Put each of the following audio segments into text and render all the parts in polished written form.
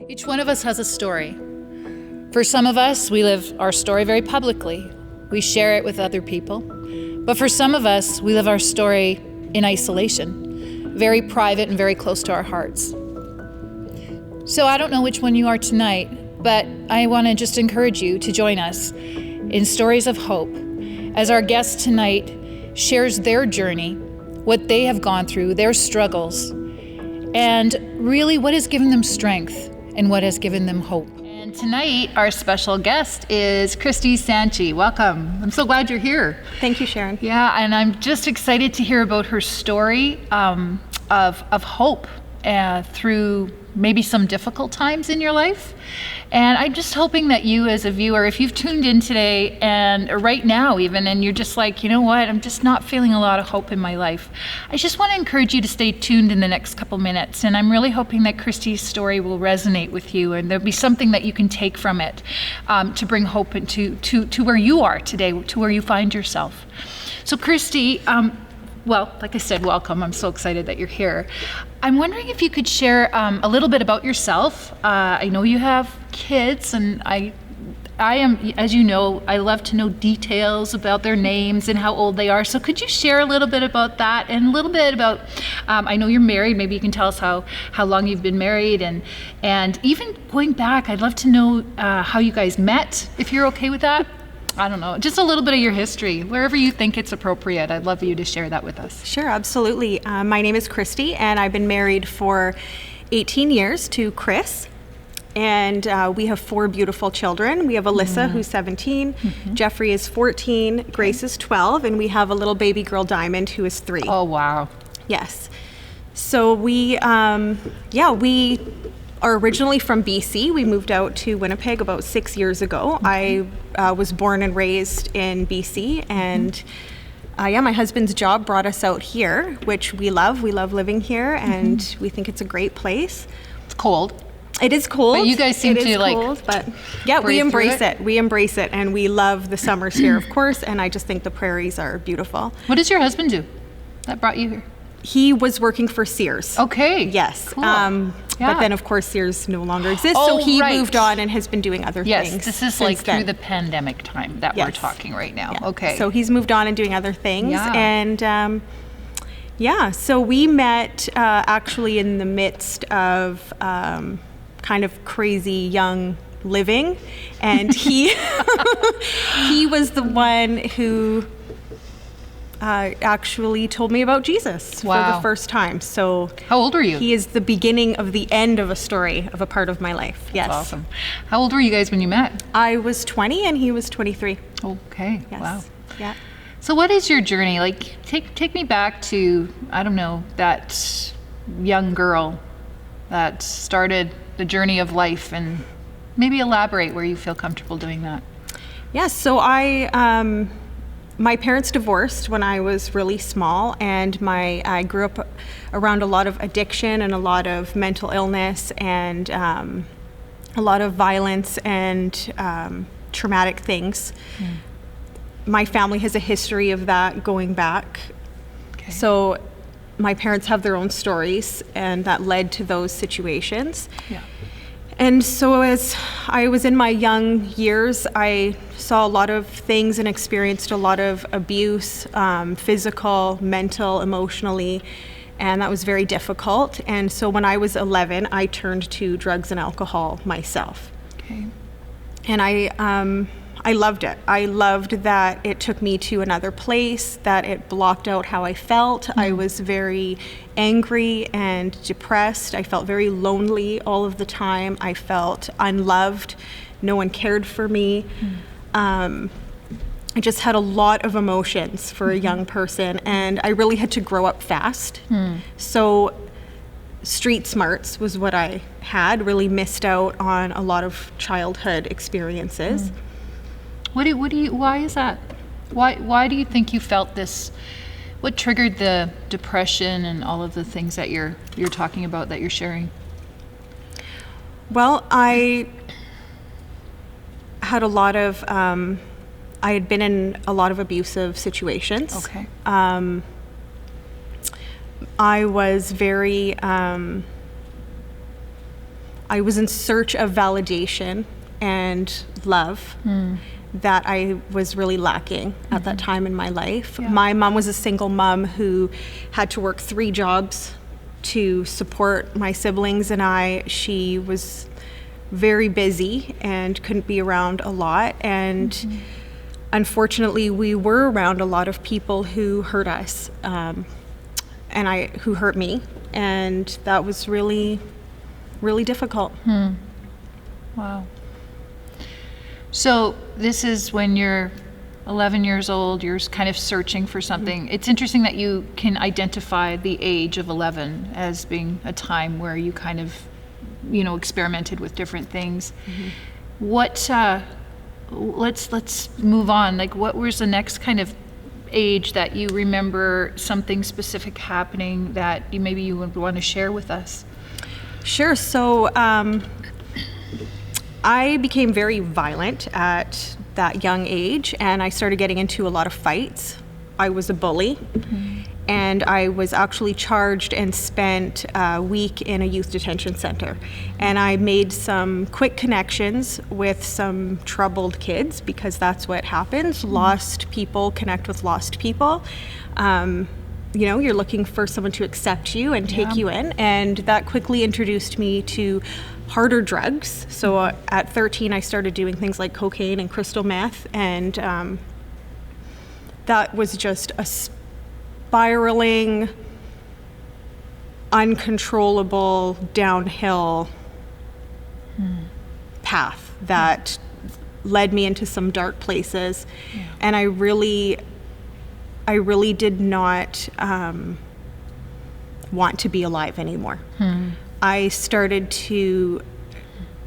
Each one of us has a story. For some of us, we live our story very publicly. We share it with other people. But for some of us, we live our story in isolation, very private and very close to our hearts. So I don't know which one you are tonight, but I want to just encourage you to join us in Stories of Hope as our guest tonight shares their journey, what they have gone through, their struggles, and really what has given them strength and what has given them hope. And tonight, our special guest is Christy Sanchi. Welcome. I'm so glad you're here. Thank you, Sharon. Yeah, and I'm just excited to hear about her story of hope through maybe some difficult times in your life. And I'm just hoping that you as a viewer, if you've tuned in today and right now even, and you're just like, you know what, I'm just not feeling a lot of hope in my life, I just want to encourage you to stay tuned in the next couple minutes. And I'm really hoping that Christy's story will resonate with you and there'll be something that you can take from it to bring hope into to where you are today, to where you find yourself. So Christy, well, like I said, welcome. I'm so excited that you're here. I'm wondering if you could share a little bit about yourself. I know you have kids, and I am, as you know, I love to know details about their names and how old they are. So could you share a little bit about that and a little bit about, I know you're married, maybe you can tell us how long you've been married, and even going back, I'd love to know how you guys met, if you're okay with that. I don't know, just a little bit of your history, wherever you think it's appropriate. I'd love you to share that with us. Sure, absolutely. My name is Christy, and I've been married for 18 years to Chris, and we have 4 beautiful children. We have Alyssa, who's 17, Jeffrey is 14, Grace is 12, and we have a little baby girl, Diamond, who is 3. Oh, wow. Yes. So we are originally from BC. We moved out to Winnipeg about 6 years ago. I was born and raised in BC, and my husband's job brought us out here, which we love. We love living here, and we think it's a great place. It's cold. It is cold. But you guys seem to like cold, but yeah, we embrace it. We embrace it, and we love the summers here, of course, and I just think the prairies are beautiful. What does your husband do that brought you here? He was working for Sears. Okay. Yes. Cool. But then, of course, Sears no longer exists, so he moved on and has been doing other things. Yes, this is like through the pandemic time that we're talking right now. Yeah. Okay. So he's moved on and doing other things. Yeah. And so we met actually in the midst of kind of crazy young living. And he was the one who actually told me about Jesus for the first time. So how old were you? He is the beginning of the end of a story, of a part of my life. Yes. That's awesome. How old were you guys when you met? I was 20 and he was 23. Okay. Yes. Wow. Yeah. So what is your journey? Like, take me back to, I don't know, that young girl that started the journey of life, and maybe elaborate where you feel comfortable doing that. Yes. So my parents divorced when I was really small, and I grew up around a lot of addiction and a lot of mental illness and a lot of violence and traumatic things. My family has a history of that going back. Okay. So my parents have their own stories, and that led to those situations. Yeah. And so as I was in my young years, I saw a lot of things and experienced a lot of abuse, physical, mental, emotionally, and that was very difficult. And so when I was 11, I turned to drugs and alcohol myself. Okay. And I loved it. I loved that it took me to another place, that it blocked out how I felt. I was very angry and depressed. I felt very lonely all of the time. I felt unloved. No one cared for me. I just had a lot of emotions for a young person, and I really had to grow up fast. So street smarts was what I had, really missed out on a lot of childhood experiences. Why is that? Why do you think you felt this? What triggered the depression and all of the things that you're talking about, that you're sharing? Well, I had I had been in a lot of abusive situations. Okay. I was very, I was in search of validation and love that I was really lacking at that time in my life. Yeah. My mom was a single mom who had to work 3 jobs to support my siblings and I. She was very busy and couldn't be around a lot. And unfortunately, we were around a lot of people who hurt us, who hurt me. And that was really, really difficult. Wow. So this is when you're 11 years old, you're kind of searching for something. It's interesting that you can identify the age of 11 as being a time where you kind of, experimented with different things. What, let's move on. Like, what was the next kind of age that you remember something specific happening that maybe you would want to share with us? Sure. So I became very violent at that young age, and I started getting into a lot of fights. I was a bully, and I was actually charged and spent a week in a youth detention center. And I made some quick connections with some troubled kids, because that's what happens. Lost people connect with lost people. You're looking for someone to accept you and take you in, and that quickly introduced me to harder drugs. So at 13, I started doing things like cocaine and crystal meth, and that was just a spiraling, uncontrollable downhill path that led me into some dark places. And I really did not want to be alive anymore. I started to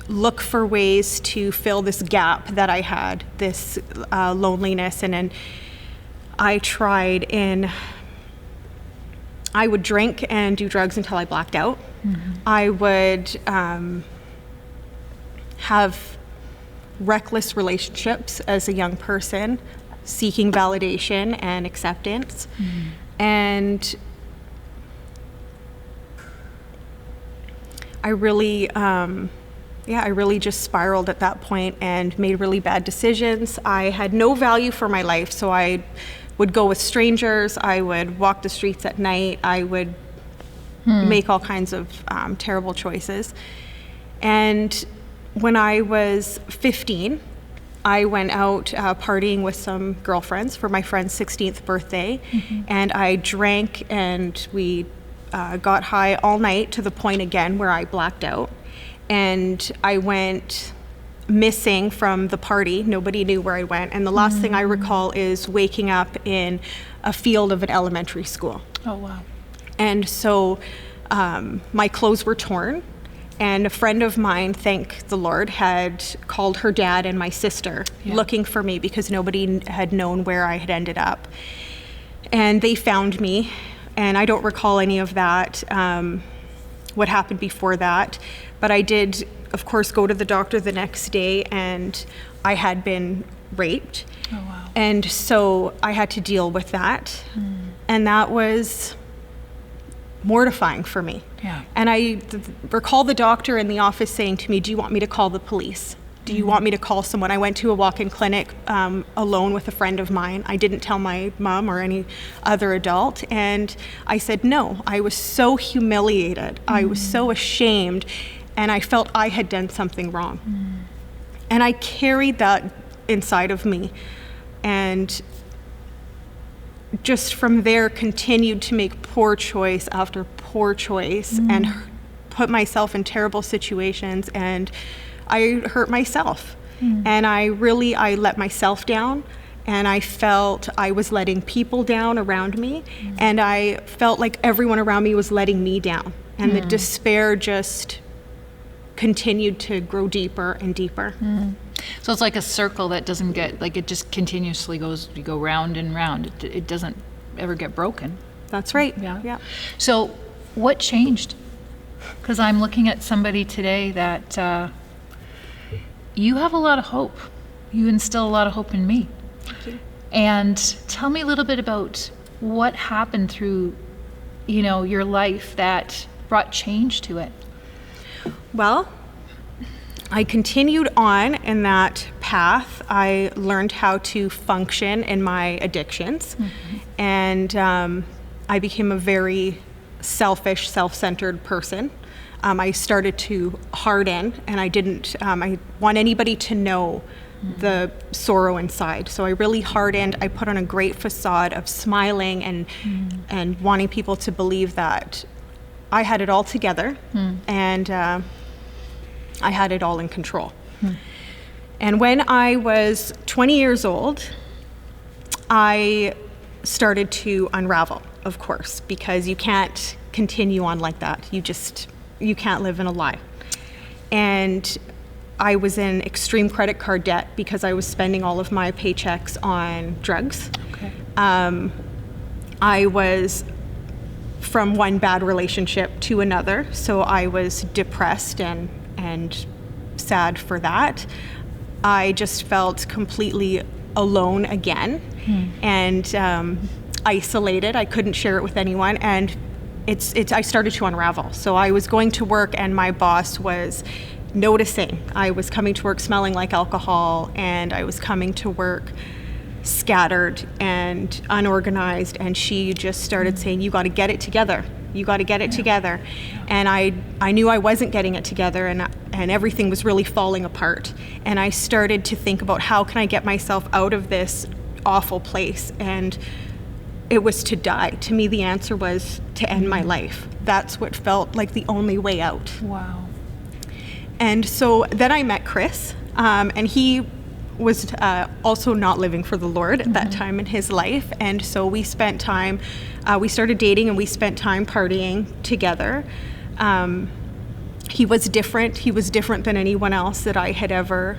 look for ways to fill this gap that I had, this loneliness, and then I would drink and do drugs until I blacked out. I would have reckless relationships as a young person, seeking validation and acceptance. And I really just spiraled at that point and made really bad decisions. I had no value for my life, so I would go with strangers. I would walk the streets at night. I would make all kinds of terrible choices. And when I was 15, I went out partying with some girlfriends for my friend's 16th birthday, and I drank, and we got high all night to the point again where I blacked out. And I went missing from the party. Nobody knew where I went. And the last thing I recall is waking up in a field of an elementary school. Oh, wow. And so my clothes were torn. And a friend of mine, thank the Lord, had called her dad and my sister looking for me, because nobody had known where I had ended up. And they found me. And I don't recall any of that, what happened before that. But I did, of course, go to the doctor the next day, and I had been raped. Oh, wow. And so I had to deal with that. And that was mortifying for me. Yeah. And I recall the doctor in the office saying to me, "Do you want me to call the police? Do you want me to call someone?" I went to a walk-in clinic alone with a friend of mine. I didn't tell my mom or any other adult. And I said no. I was so humiliated. I was so ashamed. And I felt I had done something wrong. And I carried that inside of me. And just from there continued to make poor choice after poor choice and put myself in terrible situations, and I hurt myself. And I let myself down, and I felt I was letting people down around me, and I felt like everyone around me was letting me down, and the despair just continued to grow deeper and deeper. So it's like a circle that doesn't get, like, it just continuously goes, you go round and round. It doesn't ever get broken. That's right. Yeah. So what changed? Because I'm looking at somebody today that you have a lot of hope. You instill a lot of hope in me. Thank you. And tell me a little bit about what happened through, your life that brought change to it. Well, I continued on in that path. I learned how to function in my addictions, and I became a very selfish, self-centered person. I started to harden, and I want anybody to know the sorrow inside. So I really hardened. I put on a great facade of smiling and wanting people to believe that I had it all together, and I had it all in control. And when I was 20 years old, I started to unravel, of course, because you can't continue on like that. You can't live in a lie. And I was in extreme credit card debt because I was spending all of my paychecks on drugs. Okay. I was from one bad relationship to another, so I was depressed and sad for that. I just felt completely alone again, and isolated. I couldn't share it with anyone, and I started to unravel. So I was going to work, and my boss was noticing. I was coming to work smelling like alcohol, and I was coming to work scattered and unorganized, and she just started saying, "You got to get it together. You got to get it together." And I knew I wasn't getting it together, and everything was really falling apart. And I started to think about, how can I get myself out of this awful place? And it was to die. To me, the answer was to end my life. That's what felt like the only way out. Wow. And so then I met Chris, and he was also not living for the Lord at that time in his life. And so we spent time, we started dating, and we spent time partying together. He was different. He was different than anyone else that I had ever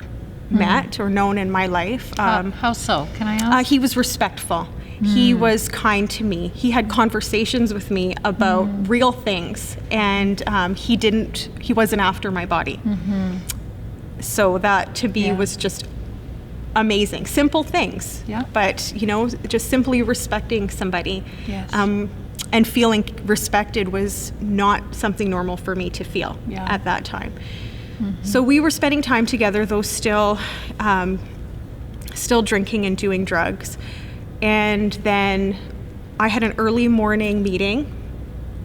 met or known in my life. How so? Can I ask? He was respectful. He was kind to me. He had conversations with me about real things, and he wasn't after my body. So that to me was just amazing. Simple things, but just simply respecting somebody. Yes. And feeling respected was not something normal for me to feel at that time. So we were spending time together, though still drinking and doing drugs. And then I had an early morning meeting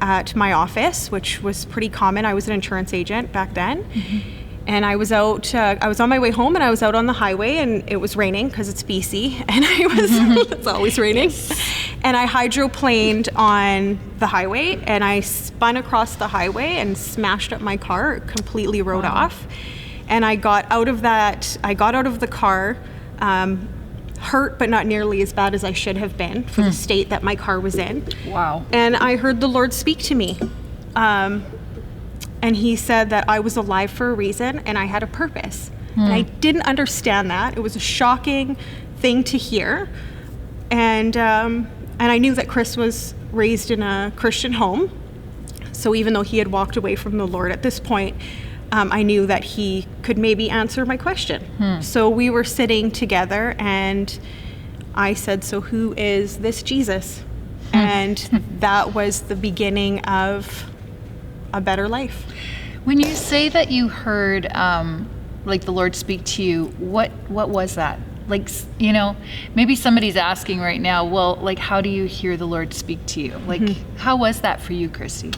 at my office, which was pretty common. I was an insurance agent back then. And I was out, I was on my way home, and I was out on the highway, and it was raining because it's BC, and it's always raining. And I hydroplaned on the highway, and I spun across the highway and smashed up my car. It completely rode off. And I got out of the car, hurt, but not nearly as bad as I should have been for the state that my car was in. Wow. And I heard the Lord speak to me. And he said that I was alive for a reason, and I had a purpose. And I didn't understand that. It was a shocking thing to hear. And I knew that Chris was raised in a Christian home. So even though he had walked away from the Lord at this point, I knew that he could maybe answer my question. So we were sitting together, and I said, "So who is this Jesus?" And that was the beginning of a better life. When you say that you heard like the Lord speak to you, what was that? Like, maybe somebody's asking right now, well, like, how do you hear the Lord speak to you? Like, how was that for you, Christy?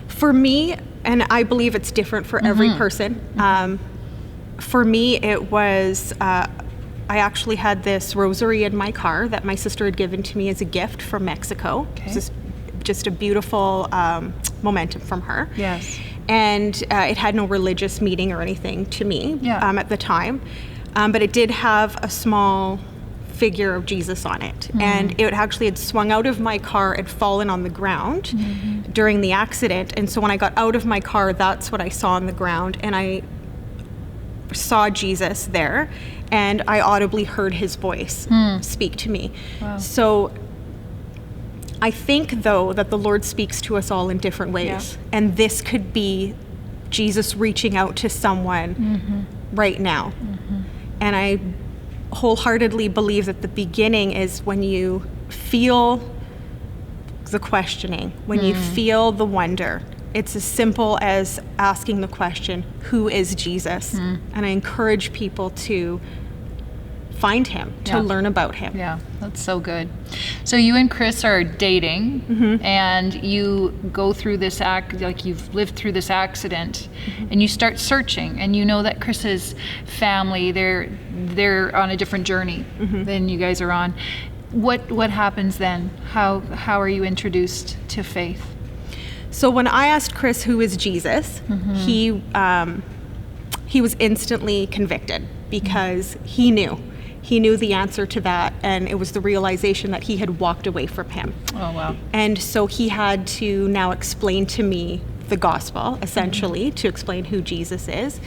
For me, and I believe it's different for every person, for me it was, I actually had this rosary in my car that my sister had given to me as a gift from Mexico. Okay. This is just a beautiful momentum from her. Yes. And it had no religious meaning or anything to me at the time. But it did have a small figure of Jesus on it. And it actually had swung out of my car and fallen on the ground during the accident. And so when I got out of my car, that's what I saw on the ground. And I saw Jesus there, and I audibly heard his voice speak to me. Wow. So I think, though, that the Lord speaks to us all in different ways. And this could be Jesus reaching out to someone right now. And I wholeheartedly believe that the beginning is when you feel the questioning, when you feel the wonder, It's as simple as asking the question, who is Jesus? And I encourage people to find him, to learn about him. Yeah, that's so good. So you and Chris are dating, and you go through this like you've lived through this accident, and you start searching, and you know that Chris's family, they're on a different journey than you guys are on. What happens then? How are you introduced to faith? So when I asked Chris who is Jesus, he was instantly convicted because he knew the answer to that, and it was the realization that he had walked away from him. Oh, wow. And so he had to now explain to me the gospel, essentially, to explain who Jesus is.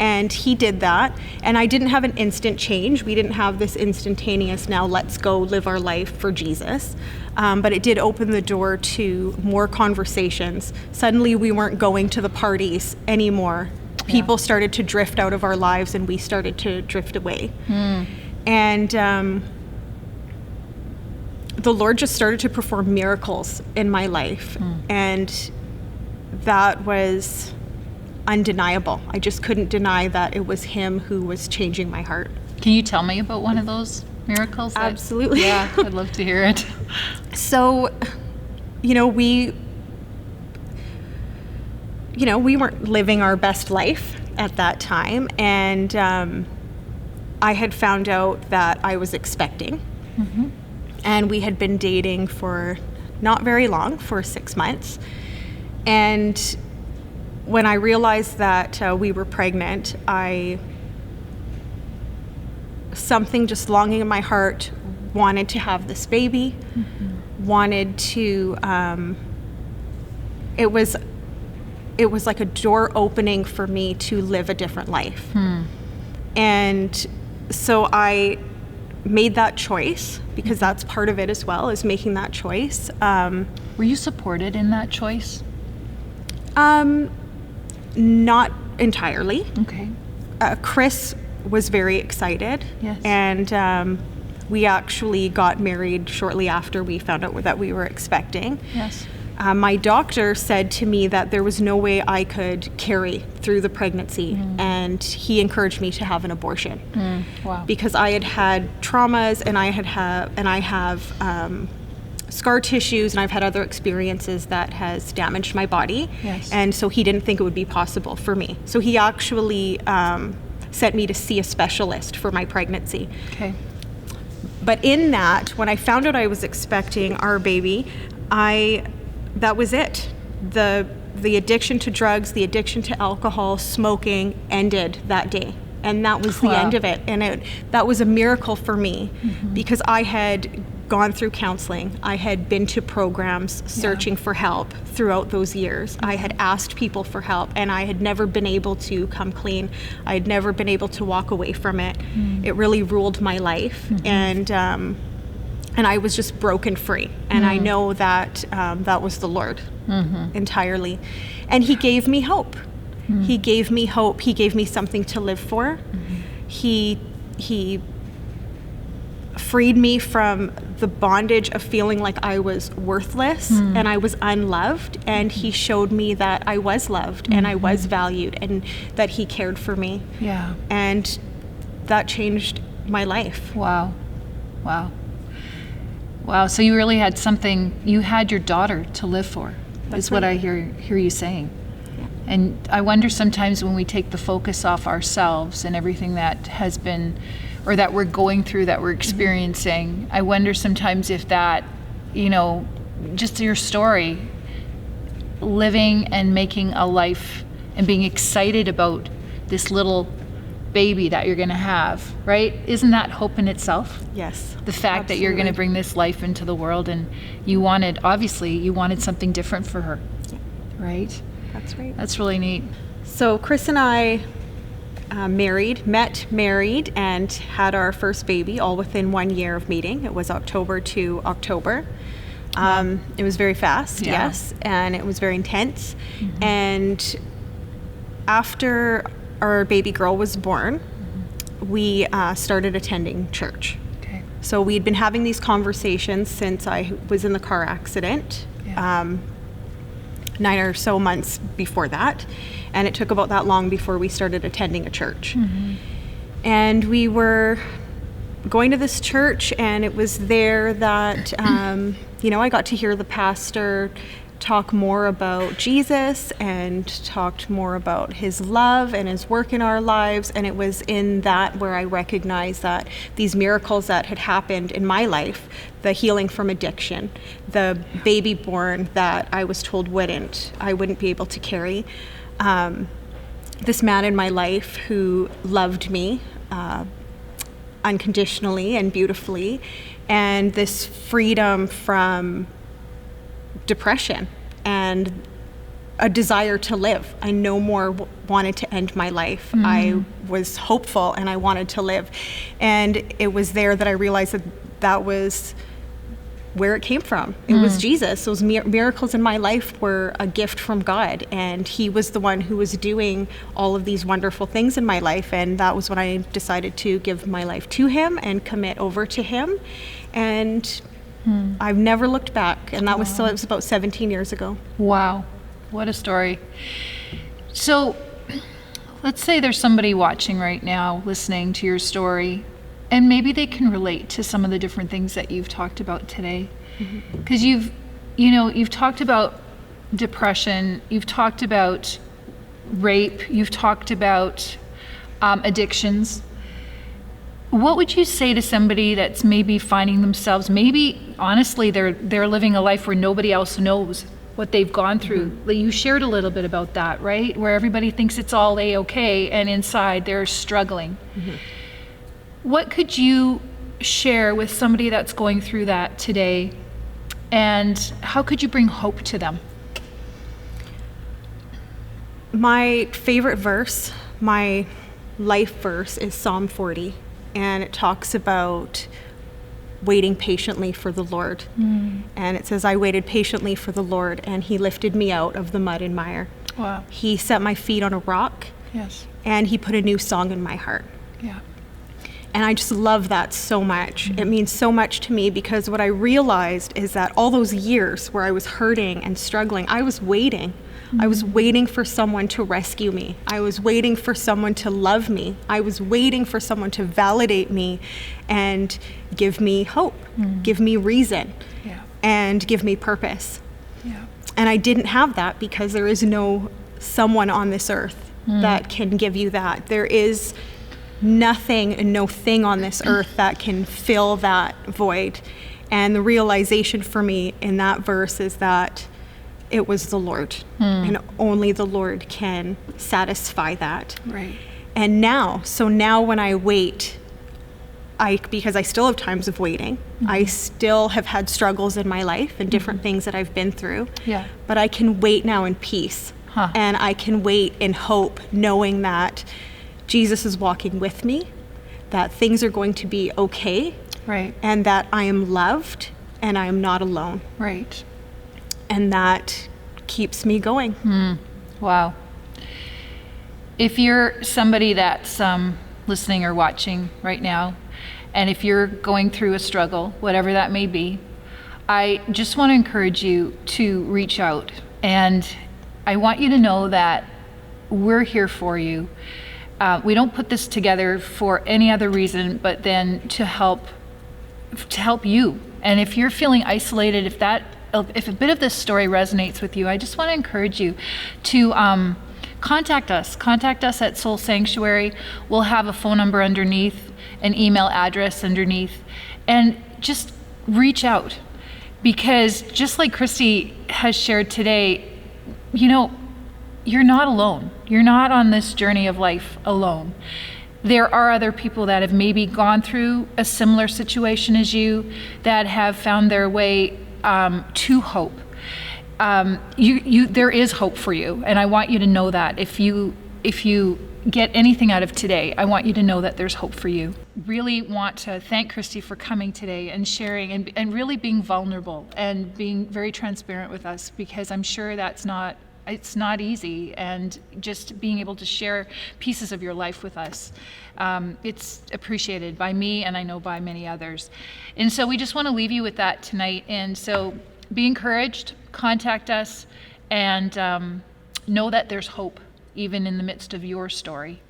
And he did that. And I didn't have an instant change. We didn't have this instantaneous, now let's go live our life for Jesus. But it did open the door to more conversations. Suddenly we weren't going to the parties anymore. People started to drift out of our lives, and we started to drift away. And the Lord just started to perform miracles in my life. And that was undeniable. I just couldn't deny that it was him who was changing my heart. Can you tell me about one of those miracles? Absolutely. Yeah, I'd love to hear it. So, we weren't living our best life at that time. And I had found out that I was expecting. And we had been dating for not very long, for 6 months. And when I realized that we were pregnant, something just longing in my heart wanted to have this baby, wanted to, it was like a door opening for me to live a different life. And so I made that choice, because that's part of it as well, is making that choice. Were you supported in that choice? Not entirely. Okay. Chris was very excited. Yes. And we actually got married shortly after we found out that we were expecting. Yes. My doctor said to me that there was no way I could carry through the pregnancy, and he encouraged me to have an abortion. Wow. Because I had traumas, and I have scar tissues, and I've had other experiences that has damaged my body. Yes. And so he didn't think it would be possible for me. So he actually sent me to see a specialist for my pregnancy. Okay. But in that, when I found out I was expecting our baby, that was it. The addiction to drugs, the addiction to alcohol, smoking ended that day. And that was the end of it. And that was a miracle for me, because I had gone through counseling. I had been to programs searching for help throughout those years. I had asked people for help, and I had never been able to come clean. I had never been able to walk away from it. It really ruled my life. And I was just broken free. And I know that that was the Lord entirely. And he gave me hope. He gave me hope. He gave me something to live for. He freed me from the bondage of feeling like I was worthless and I was unloved. And he showed me that I was loved and I was valued, and that he cared for me. Yeah. And that changed my life. Wow. Wow. Wow. So you really had something, you had your daughter to live for, is what I hear you saying. Yeah. And I wonder sometimes when we take the focus off ourselves and everything that has been, or that we're going through, that we're experiencing, I wonder sometimes if that, just your story, living and making a life and being excited about this little baby that you're going to have, right? Isn't that hope in itself? Yes. The fact that you're going to bring this life into the world, and you wanted something different for her, right? That's right. That's really neat. So Chris and I met, married, and had our first baby all within 1 year of meeting. It was October to October. It was very fast, yes, and it was very intense. And after our baby girl was born, we started attending church. Okay. So we'd been having these conversations since I was in the car accident. Yeah. 9 or so months before that. And it took about that long before we started attending a church. And we were going to this church, and it was there that, I got to hear the pastor talk more about Jesus and talked more about his love and his work in our lives. And it was in that where I recognized that these miracles that had happened in my life, the healing from addiction, the baby born that I was told I wouldn't be able to carry, this man in my life who loved me unconditionally and beautifully, and this freedom from depression and a desire to live. I no more wanted to end my life. I was hopeful and I wanted to live. And it was there that I realized that was where it came from. It was Jesus. Those miracles in my life were a gift from God, and he was the one who was doing all of these wonderful things in my life. And that was when I decided to give my life to him and commit over to him. And I've never looked back. And that was about 17 years ago. Wow. What a story. So let's say there's somebody watching right now, listening to your story, and maybe they can relate to some of the different things that you've talked about today. Because you've talked about depression, you've talked about rape, you've talked about addictions. What would you say to somebody that's maybe finding themselves, maybe honestly they're living a life where nobody else knows what they've gone through? You shared a little bit about that, right? Where everybody thinks it's all A-okay, and inside they're struggling. What could you share with somebody that's going through that today, and how could you bring hope to them? My favorite verse, my life verse, is Psalm 40, and it talks about waiting patiently for the Lord. And it says, I waited patiently for the Lord, and he lifted me out of the mud and mire. Wow. He set my feet on a rock. Yes. And he put a new song in my heart. Yeah. And I just love that so much. It means so much to me, because what I realized is that all those years where I was hurting and struggling, I was waiting. I was waiting for someone to rescue me. I was waiting for someone to love me. I was waiting for someone to validate me and give me hope, give me reason, and give me purpose. And I didn't have that, because there is no someone on this earth that can give you that. There is nothing and no thing on this earth that can fill that void. And the realization for me in that verse is that it was the Lord, and only the Lord can satisfy that. Right. And now when I wait, because I still have times of waiting, I still have had struggles in my life and different things that I've been through. Yeah. But I can wait now in peace, and I can wait in hope, knowing that Jesus is walking with me, that things are going to be okay, Right. and that I am loved and I am not alone. Right. And that keeps me going. Wow. If you're somebody that's listening or watching right now, and if you're going through a struggle, whatever that may be, I just want to encourage you to reach out. And I want you to know that we're here for you. We don't put this together for any other reason but then to help you. And if you're feeling isolated, if a bit of this story resonates with you, I just want to encourage you to contact us. Contact us at Soul Sanctuary. We'll have a phone number underneath, an email address underneath, and just reach out. Because just like Christy has shared today, you're not alone. You're not on this journey of life alone. There are other people that have maybe gone through a similar situation as you, that have found their way to hope. There is hope for you, and I want you to know that. If you get anything out of today, I want you to know that there's hope for you. Really want to thank Christy for coming today and sharing and really being vulnerable and being very transparent with us, because I'm sure it's not easy, and just being able to share pieces of your life with us. It's appreciated by me, and I know by many others. And so we just want to leave you with that tonight. And so be encouraged, contact us, and know that there's hope even in the midst of your story.